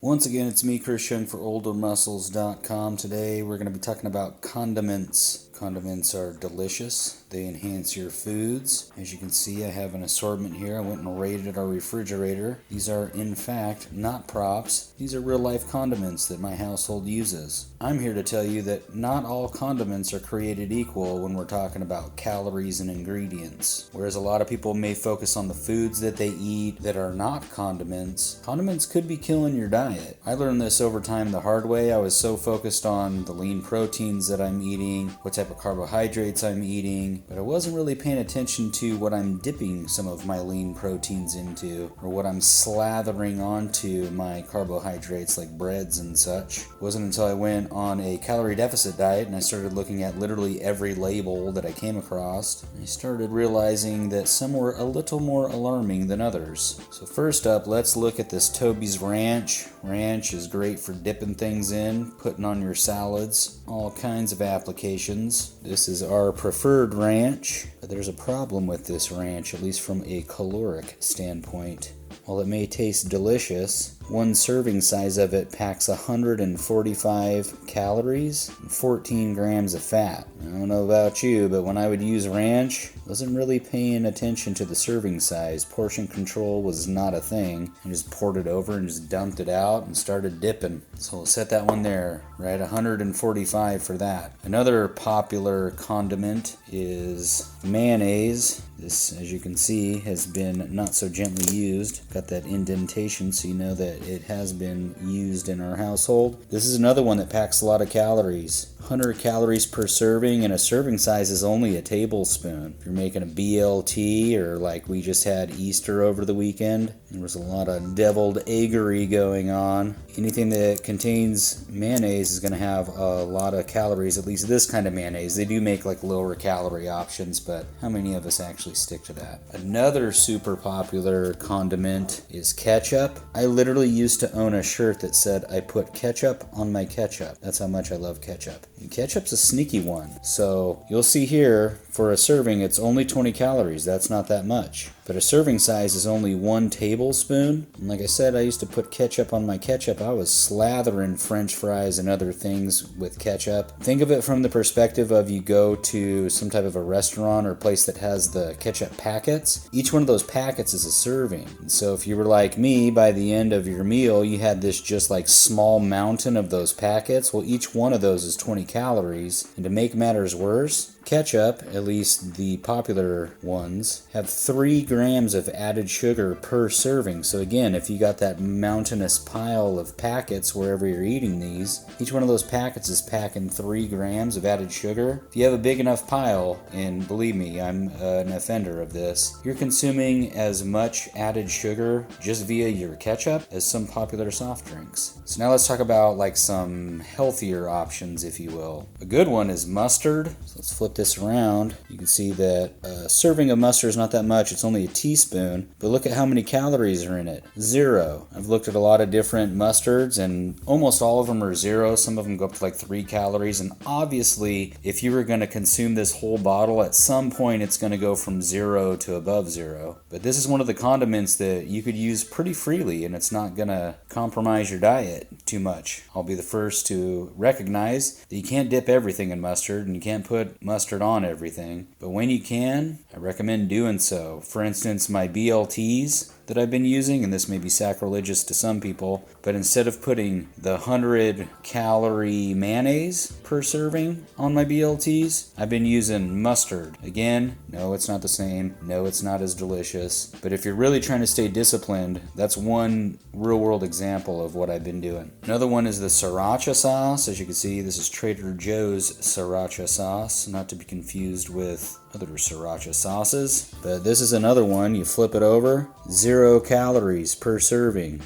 Once again, it's me, Chris Young, for oldermuscles.com. Today we're going to be talking about condiments. Condiments are delicious. They enhance your foods. As you can see, I have an assortment here. I went and raided our refrigerator. These are, in fact, not props. These are real-life condiments that my household uses. I'm here to tell you that not all condiments are created equal when we're talking about calories and ingredients. Whereas a lot of people may focus on the foods that they eat that are not condiments, condiments could be killing your diet. I learned this over time the hard way. I was so focused on the lean proteins that I'm eating, what type of carbohydrates I'm eating, but I wasn't really paying attention to what I'm dipping some of my lean proteins into, or what I'm slathering onto my carbohydrates like breads and such. It wasn't until I went on a calorie deficit diet and I started looking at literally every label that I came across. I started realizing that some were a little more alarming than others. So first up, let's look at this Toby's Ranch. Ranch is great for dipping things in, putting on your salads, all kinds of applications. This is our preferred ranch, but there's a problem with this ranch, at least from a caloric standpoint. While it may taste delicious, one serving size of it packs 145 calories and 14 grams of fat. I don't know about you, but when I would use ranch, I wasn't really paying attention to the serving size. Portion control was not a thing. I just poured it over and just dumped it out and started dipping. So we'll set that one there, right? 145 for that. Another popular condiment is mayonnaise. This, as you can see, has been not so gently used. Got that indentation so you know that it has been used in our household. This is another one that packs a lot of calories. 100 calories per serving, and a serving size is only a tablespoon. If you're making a BLT, or like we just had Easter over the weekend, there was a lot of deviled eggery going on. Anything that contains mayonnaise is going to have a lot of calories, at least this kind of mayonnaise. They do make like lower calorie options, but how many of us actually stick to that? Another super popular condiment is ketchup. I literally used to own a shirt that said, "I put ketchup on my ketchup." That's how much I love ketchup. And ketchup's a sneaky one. So you'll see here, for a serving, it's only 20 calories. That's not that much. But a serving size is only 1 tablespoon. And like I said, I used to put ketchup on my ketchup. I was slathering French fries and other things with ketchup. Think of it from the perspective of you go to some type of a restaurant or place that has the ketchup packets. Each one of those packets is a serving. And so if you were like me, by the end of your meal, you had this just like small mountain of those packets. Well, each one of those is 20 calories. And to make matters worse, ketchup, at least the popular ones, have 3 grams of added sugar per serving. So again, if you got that mountainous pile of packets wherever you're eating these, each one of those packets is packing 3 grams of added sugar. If you have a big enough pile, and believe me, I'm an offender of this, you're consuming as much added sugar just via your ketchup as some popular soft drinks. So now let's talk about like some healthier options, if you will. A good one is mustard. So let's flip this around. You can see that a serving of mustard is not that much. It's only a teaspoon, but look at how many calories are in it. 0. I've looked at a lot of different mustards and almost all of them are 0. Some of them go up to like 3 calories, and obviously if you were going to consume this whole bottle, at some point it's going to go from 0 to above 0. But this is one of the condiments that you could use pretty freely, and it's not going to compromise your diet too much. I'll be the first to recognize that you can't dip everything in mustard, and you can't put mustard on everything, but when you can, I recommend doing so. For instance, my BLTs that I've been using, and this may be sacrilegious to some people, but instead of putting the 100 calorie mayonnaise per serving on my BLTs, I've been using mustard. Again, no, it's not the same. No, it's not as delicious. But if you're really trying to stay disciplined, that's one real world example of what I've been doing. Another one is the sriracha sauce. As you can see, this is Trader Joe's sriracha sauce, not to be confused with other sriracha sauces. But this is another one. You flip it over, 0 calories per serving.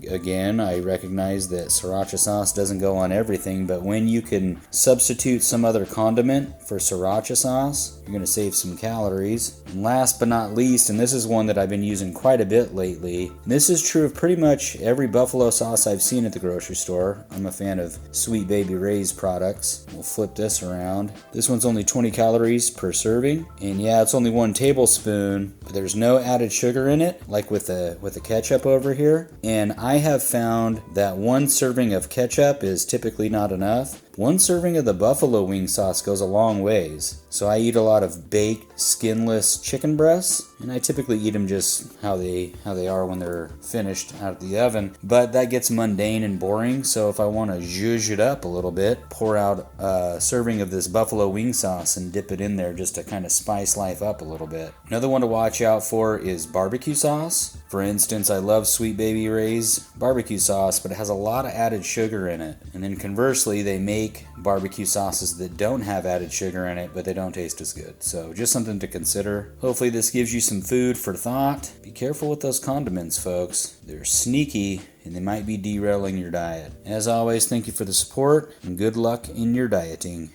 Again, I recognize that sriracha sauce doesn't go on everything, but when you can substitute some other condiment for sriracha sauce, you're going to save some calories. And last but not least, and this is one that I've been using quite a bit lately, and this is true of pretty much every buffalo sauce I've seen at the grocery store. I'm a fan of Sweet Baby Ray's products. We'll flip this around. This one's only 20 calories per serving. serving. And yeah, it's only 1 tablespoon, but there's no added sugar in it, like with the ketchup over here. And I have found that 1 serving of ketchup is typically not enough. 1 serving of the buffalo wing sauce goes a long ways. So I eat a lot of baked, skinless chicken breasts, and I typically eat them just how they are when they're finished out of the oven. But that gets mundane and boring, so if I want to zhuzh it up a little bit, pour out a serving of this buffalo wing sauce and dip it in there just to kind of spice life up a little bit. Another one to watch out for is barbecue sauce. For instance, I love Sweet Baby Ray's barbecue sauce, but it has a lot of added sugar in it. And then conversely, they make barbecue sauces that don't have added sugar in it, but they don't taste as good. So just something to consider. Hopefully this gives you some food for thought. Be careful with those condiments, folks. They're sneaky and they might be derailing your diet. As always, thank you for the support and good luck in your dieting.